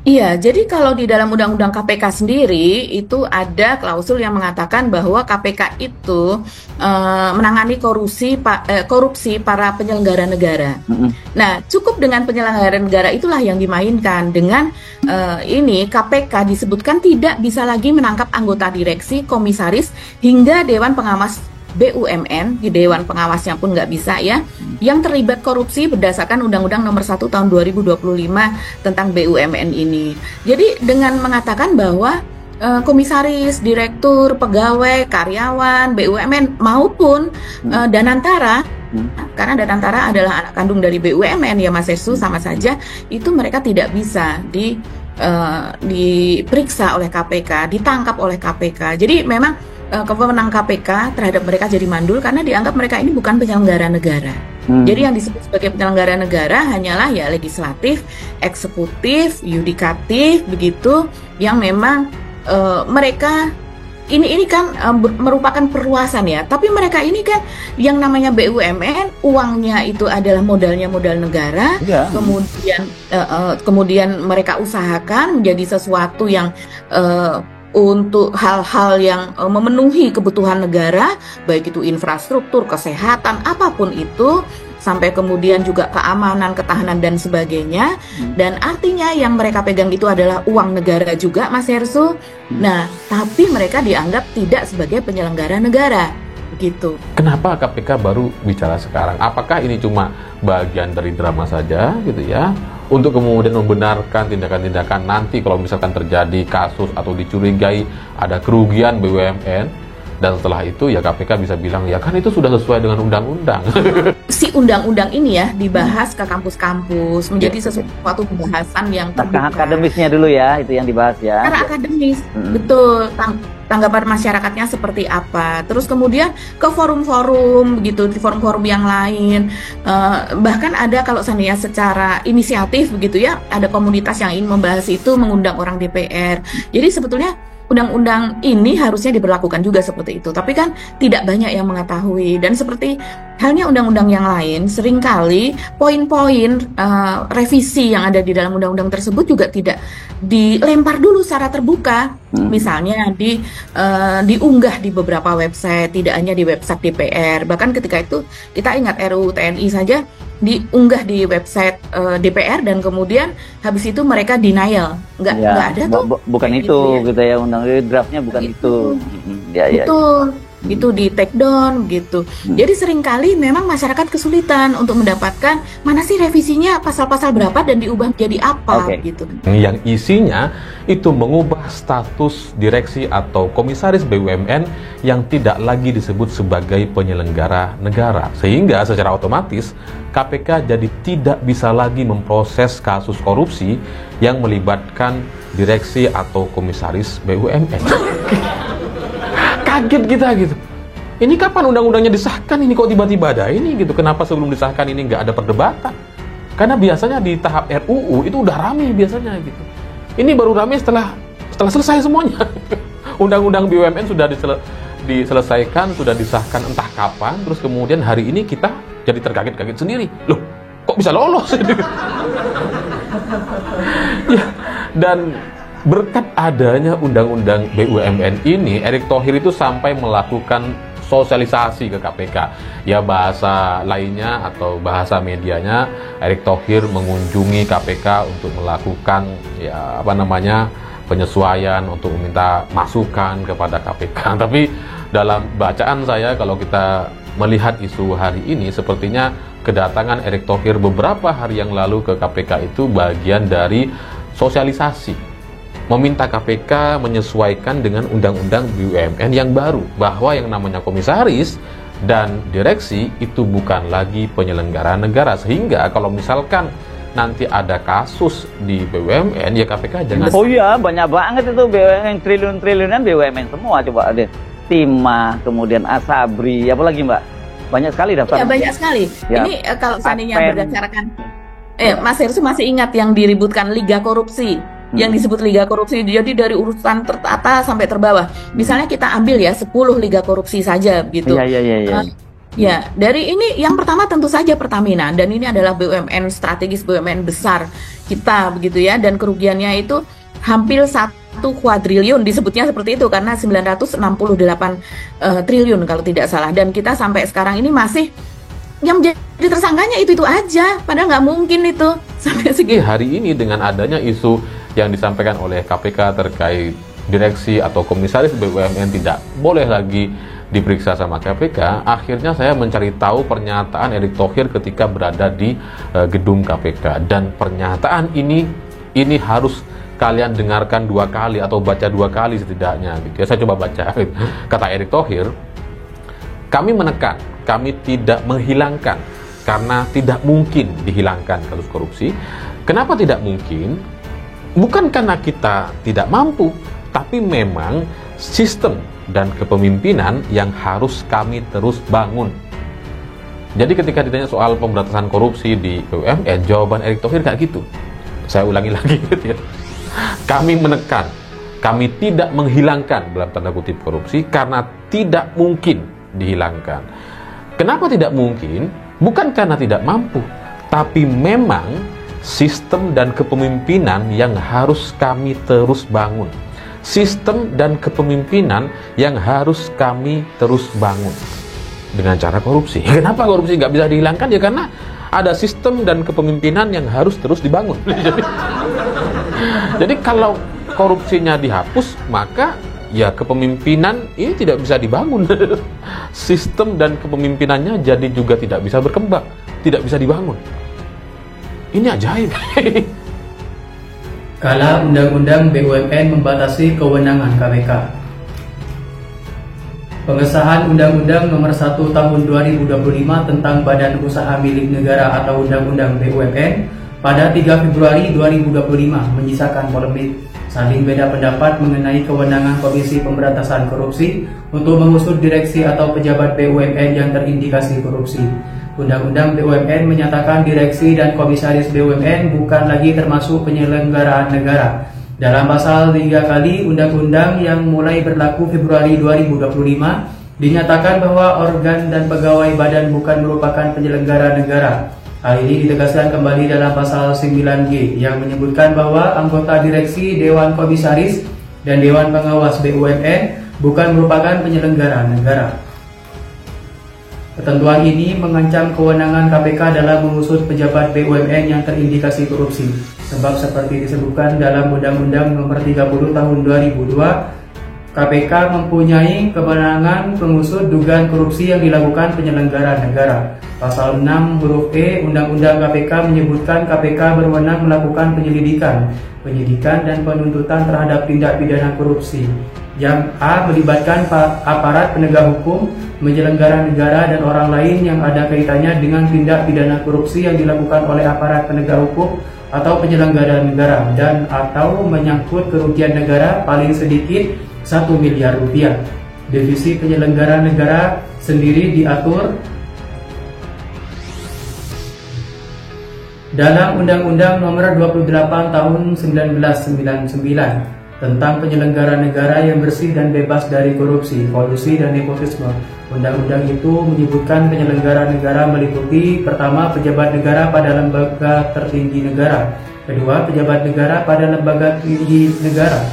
Iya, jadi kalau di dalam Undang-Undang KPK sendiri itu ada klausul yang mengatakan bahwa KPK itu menangani korupsi para penyelenggara negara. Mm-mm. Nah, cukup dengan penyelenggara negara itulah yang dimainkan. Dengan ini KPK disebutkan tidak bisa lagi menangkap anggota direksi, komisaris, hingga Dewan Pengawas BUMN, di Dewan Pengawasnya pun nggak bisa ya, yang terlibat korupsi berdasarkan Undang-Undang Nomor 1 Tahun 2025 tentang BUMN ini. Jadi dengan mengatakan bahwa komisaris, direktur, pegawai, karyawan, BUMN maupun Danantara, karena Danantara adalah anak kandung dari BUMN ya Mas Hestu, sama saja itu mereka tidak bisa diperiksa oleh KPK, ditangkap oleh KPK. Jadi memang kewenangan KPK terhadap mereka jadi mandul karena dianggap mereka ini bukan penyelenggara negara. Jadi yang disebut sebagai penyelenggara negara hanyalah ya legislatif, eksekutif, yudikatif begitu, yang memang mereka ini kan merupakan perluasan ya. Tapi mereka ini kan yang namanya BUMN, uangnya itu adalah modalnya modal negara. Yeah. Kemudian mereka usahakan menjadi sesuatu yang untuk hal-hal yang memenuhi kebutuhan negara, baik itu infrastruktur, kesehatan, apapun itu, sampai kemudian juga keamanan, ketahanan, dan sebagainya. Dan artinya yang mereka pegang itu adalah uang negara juga, Mas Hersu. Nah, tapi mereka dianggap tidak sebagai penyelenggara negara. Gitu. Kenapa KPK baru bicara sekarang? Apakah ini cuma bagian dari drama saja gitu ya? Untuk kemudian membenarkan tindakan-tindakan nanti kalau misalkan terjadi kasus atau dicurigai ada kerugian BUMN, dan setelah itu ya KPK bisa bilang ya kan itu sudah sesuai dengan undang-undang. Si undang-undang ini ya dibahas ke kampus-kampus, menjadi sesuatu pembahasan yang terbuka. Akademisnya dulu ya, itu yang dibahas ya. Karena akademis, betul. Tanggapan masyarakatnya seperti apa. Terus kemudian ke forum-forum begitu, di forum-forum yang lain. Bahkan ada kalau seandainya secara inisiatif begitu ya, ada komunitas yang ingin membahas itu, mengundang orang DPR. Jadi sebetulnya undang-undang ini harusnya diberlakukan juga seperti itu. Tapi kan tidak banyak yang mengetahui. Dan seperti halnya undang-undang yang lain, seringkali poin-poin revisi yang ada di dalam undang-undang tersebut juga tidak dilempar dulu secara terbuka. Misalnya diunggah di beberapa website, tidak hanya di website DPR. Bahkan ketika itu kita ingat RUU TNI saja diunggah di website DPR, dan kemudian habis itu mereka denial, nggak ada tuh. Bukan itu gitu ya, undang draftnya bukan itu. Betul. Itu di take down gitu. Jadi seringkali memang masyarakat kesulitan untuk mendapatkan mana sih revisinya, pasal-pasal berapa dan diubah menjadi apa gitu. Yang isinya itu mengubah status direksi atau komisaris BUMN yang tidak lagi disebut sebagai penyelenggara negara. Sehingga secara otomatis KPK jadi tidak bisa lagi memproses kasus korupsi yang melibatkan direksi atau komisaris BUMN. Kaget kita gitu. Ini kapan undang-undangnya disahkan? Ini kok tiba-tiba ada ini gitu. Kenapa sebelum disahkan ini nggak ada perdebatan? Karena biasanya di tahap RUU itu udah rame biasanya gitu. Ini baru rame setelah selesai semuanya. Undang-undang BUMN sudah diselesaikan, sudah disahkan entah kapan. Terus kemudian hari ini kita jadi terkaget-kaget sendiri. Loh, kok bisa lolos? Ya, dan berkat adanya undang-undang BUMN ini, Erick Thohir itu sampai melakukan sosialisasi ke KPK. Ya bahasa lainnya atau bahasa medianya, Erick Thohir mengunjungi KPK untuk melakukan penyesuaian, untuk meminta masukan kepada KPK. Tapi dalam bacaan saya, kalau kita melihat isu hari ini, sepertinya kedatangan Erick Thohir beberapa hari yang lalu ke KPK itu bagian dari sosialisasi, meminta KPK menyesuaikan dengan undang-undang BUMN yang baru, bahwa yang namanya komisaris dan direksi itu bukan lagi penyelenggara negara. Sehingga kalau misalkan nanti ada kasus di BUMN, ya KPK jangan... Oh iya, banyak banget itu BUMN, triliun-triliunan BUMN semua. Coba ada Timah, kemudian Asabri, apalagi Mbak? Banyak sekali daftar. Ya, banyak sekali. Ya. Ini kalau seandainya berdasarkan Mas Hersu masih ingat yang diributkan Liga Korupsi, yang disebut Liga Korupsi, jadi dari urutan tertata sampai terbawah. Misalnya kita ambil ya 10 Liga Korupsi saja gitu. Iya. Ya, dari ini yang pertama tentu saja Pertamina, dan ini adalah BUMN strategis, BUMN besar kita begitu ya, dan kerugiannya itu hampir 1 kuadriliun, disebutnya seperti itu karena 968 triliun kalau tidak salah, dan kita sampai sekarang ini masih yang menjadi tersangkanya itu aja, padahal nggak mungkin itu sampai segitu. Hari ini dengan adanya isu yang disampaikan oleh KPK terkait direksi atau komisaris BUMN tidak boleh lagi diperiksa sama KPK, akhirnya saya mencari tahu pernyataan Erick Thohir ketika berada di gedung KPK, dan pernyataan ini harus kalian dengarkan 2 kali atau baca 2 kali setidaknya gitu ya. Saya coba baca. Kata Erick Thohir, kami menekan, kami tidak menghilangkan karena tidak mungkin dihilangkan kasus korupsi. Kenapa tidak mungkin? Bukan karena kita tidak mampu, tapi memang sistem dan kepemimpinan yang harus kami terus bangun. Jadi ketika ditanya soal pemberantasan korupsi di BUMN, jawaban Erick Thohir kayak gitu. Saya ulangi lagi gitu ya. Kami menekan, kami tidak menghilangkan dalam tanda kutip korupsi karena tidak mungkin dihilangkan. Kenapa tidak mungkin? Bukan karena tidak mampu, tapi memang sistem dan kepemimpinan yang harus kami terus bangun. Sistem dan kepemimpinan yang harus kami terus bangun dengan cara korupsi. Kenapa korupsi nggak bisa dihilangkan? Ya karena ada sistem dan kepemimpinan yang harus terus dibangun. Jadi kalau korupsinya dihapus, maka ya kepemimpinan ini tidak bisa dibangun. Sistem dan kepemimpinannya jadi juga tidak bisa berkembang, tidak bisa dibangun. Ini ajaib. Kala Undang-Undang BUMN membatasi kewenangan KPK. Pengesahan Undang-Undang Nomor 1 Tahun 2025 tentang Badan Usaha Milik Negara atau Undang-Undang BUMN pada 3 Februari 2025 menyisakan polemik saling beda pendapat mengenai kewenangan Komisi Pemberantasan Korupsi untuk mengusut direksi atau pejabat BUMN yang terindikasi korupsi. Undang-Undang BUMN menyatakan direksi dan komisaris BUMN bukan lagi termasuk penyelenggaraan negara. Dalam pasal 3 kali Undang-Undang yang mulai berlaku Februari 2025 dinyatakan bahwa organ dan pegawai badan bukan merupakan penyelenggara negara. Hal ini ditegaskan kembali dalam pasal 9G yang menyebutkan bahwa anggota direksi, dewan komisaris, dan dewan pengawas BUMN bukan merupakan penyelenggara negara. Ketentuan ini mengancam kewenangan KPK dalam mengusut pejabat BUMN yang terindikasi korupsi. Sebab seperti disebutkan dalam Undang-Undang Nomor 30 Tahun 2002, KPK mempunyai kewenangan mengusut dugaan korupsi yang dilakukan penyelenggara negara. Pasal 6 huruf E Undang-Undang KPK menyebutkan KPK berwenang melakukan penyidikan dan penuntutan terhadap tindak pidana korupsi. Yang A melibatkan aparat penegak hukum, penyelenggara negara, dan orang lain yang ada kaitannya dengan tindak pidana korupsi yang dilakukan oleh aparat penegak hukum atau penyelenggara negara dan atau menyangkut kerugian negara paling sedikit 1 miliar rupiah. Divisi penyelenggara negara sendiri diatur dalam Undang-Undang Nomor 28 Tahun 1999 tentang penyelenggara negara yang bersih dan bebas dari korupsi, kolusi, dan nepotisme. Undang-undang itu menyebutkan penyelenggara negara meliputi: pertama, pejabat negara pada lembaga tertinggi negara; kedua, pejabat negara pada lembaga tinggi negara;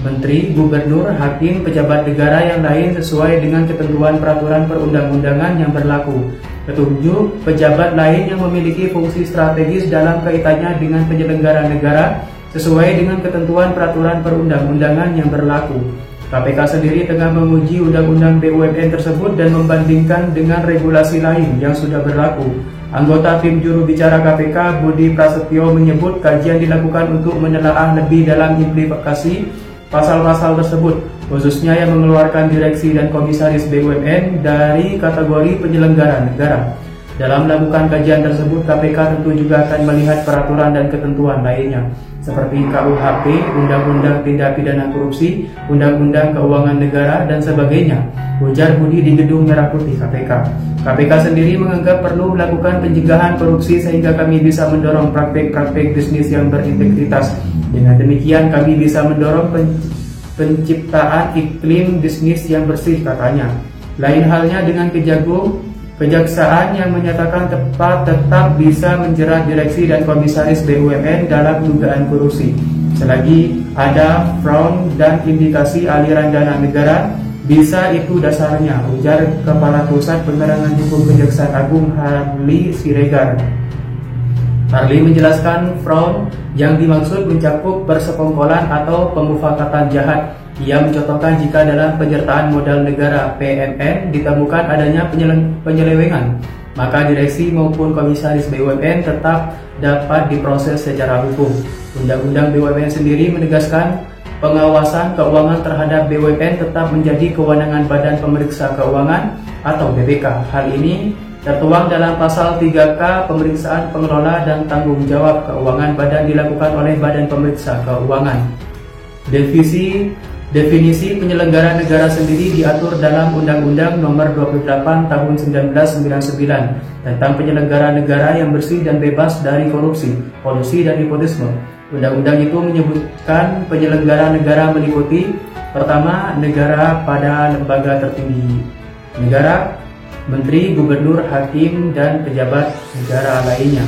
menteri, gubernur, hakim, pejabat negara yang lain sesuai dengan ketentuan peraturan perundang-undangan yang berlaku; ketujuh, pejabat lain yang memiliki fungsi strategis dalam kaitannya dengan penyelenggara negara sesuai dengan ketentuan peraturan perundang-undangan yang berlaku. KPK sendiri tengah menguji Undang-Undang BUMN tersebut dan membandingkan dengan regulasi lain yang sudah berlaku. Anggota tim juru bicara KPK Budi Prasetyo menyebut kajian dilakukan untuk menelaah lebih dalam implikasi pasal-pasal tersebut, khususnya yang mengeluarkan direksi dan komisaris BUMN dari kategori penyelenggara negara. Dalam melakukan kajian tersebut, KPK tentu juga akan melihat peraturan dan ketentuan lainnya, seperti KUHP, Undang-Undang Tindak Pidana Korupsi, Undang-Undang Keuangan Negara, dan sebagainya, ujar Budi di Gedung Merah Putih KPK. KPK sendiri menganggap perlu melakukan pencegahan korupsi sehingga kami bisa mendorong praktek-praktek bisnis yang berintegritas. Dengan demikian kami bisa mendorong penciptaan iklim bisnis yang bersih, katanya. Lain halnya dengan Kejagung, kejaksaan yang menyatakan tetap bisa menjerat direksi dan komisaris BUMN dalam dugaan korupsi. Selagi ada fraud dan indikasi aliran dana negara, bisa itu dasarnya, ujar Kepala Pusat Penerangan Hukum Kejaksaan Agung Harli Siregar. Harli menjelaskan fraud yang dimaksud mencakup persekongkolan atau pemufakatan jahat. Ia mencontohkan jika dalam penyertaan modal negara PMN ditemukan adanya penyelewengan, maka direksi maupun komisaris BUMN tetap dapat diproses secara hukum. Undang-Undang BUMN sendiri menegaskan pengawasan keuangan terhadap BUMN tetap menjadi kewenangan Badan Pemeriksa Keuangan atau BPK. Hal ini tertuang dalam pasal 3K pemeriksaan pengelola dan tanggung jawab keuangan badan dilakukan oleh Badan Pemeriksa Keuangan. Definisi penyelenggara negara sendiri diatur dalam Undang-Undang Nomor 28 Tahun 1999 tentang penyelenggara negara yang bersih dan bebas dari korupsi, kolusi, dan nepotisme. Undang-undang itu menyebutkan penyelenggara negara meliputi: pertama, negara pada lembaga tertinggi negara, menteri, gubernur, hakim, dan pejabat negara lainnya.